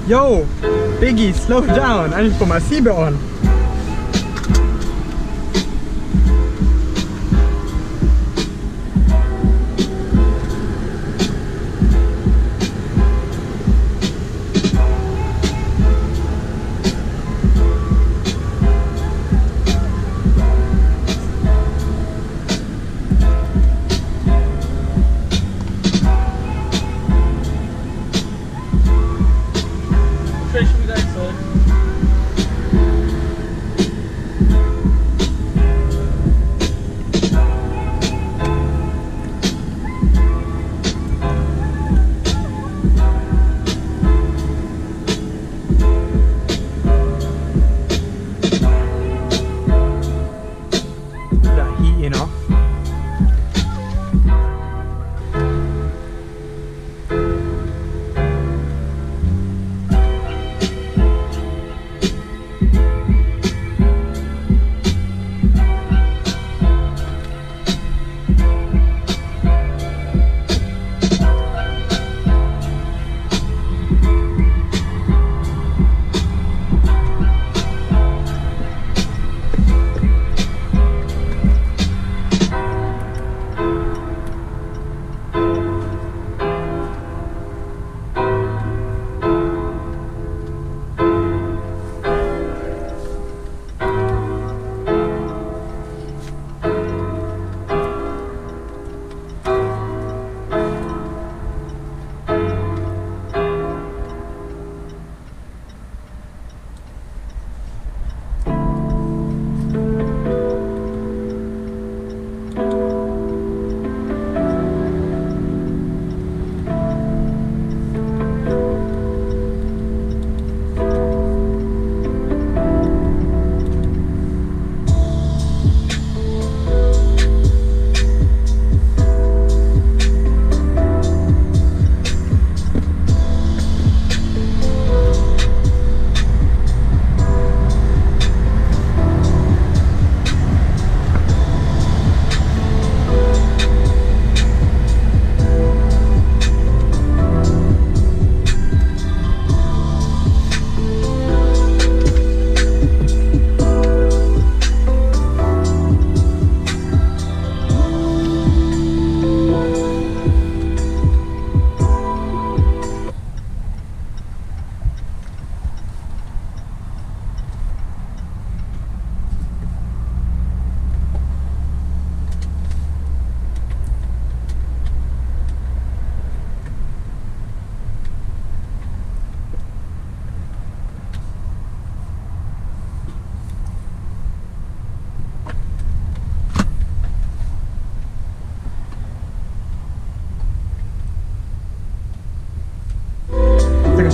Yo, Biggie, slow down. I need to put my seatbelt on.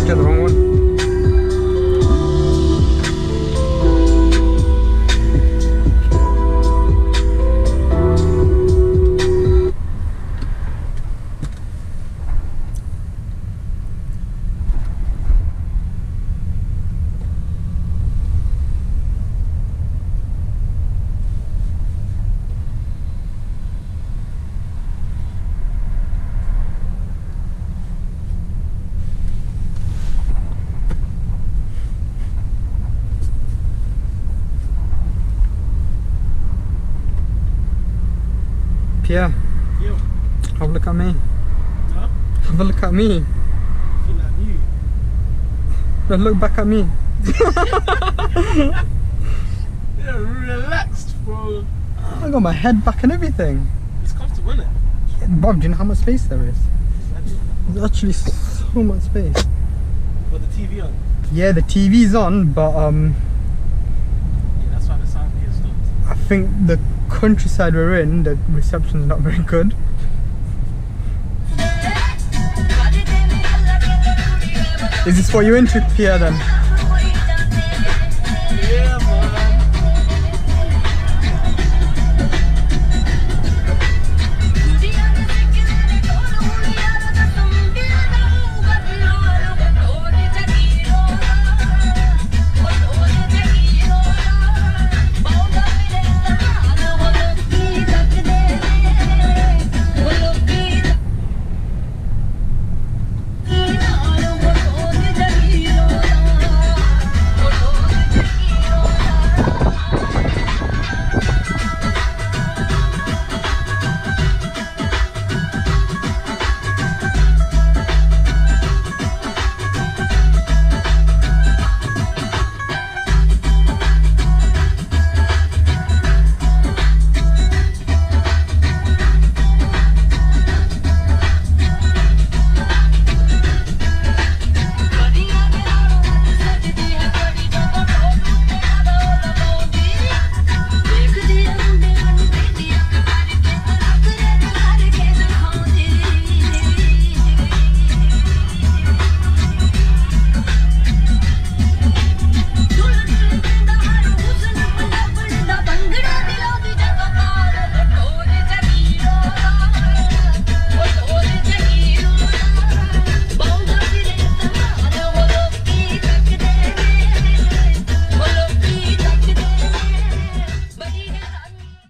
Get the wrong one. Pierre, Yo. have a look at me. Huh? Have a look at me. Looking at you. No, look back at me. Yeah, relaxed, bro. I got my head back and everything. It's comfortable, isn't it? Bob, do you know how much space there is? There's actually so much space. Got the TV on. Yeah, the TV's on, but Yeah, that's why the sound here stopped. I think the countryside we're in, the reception's not very good. Is this what you're into, Pierre, then?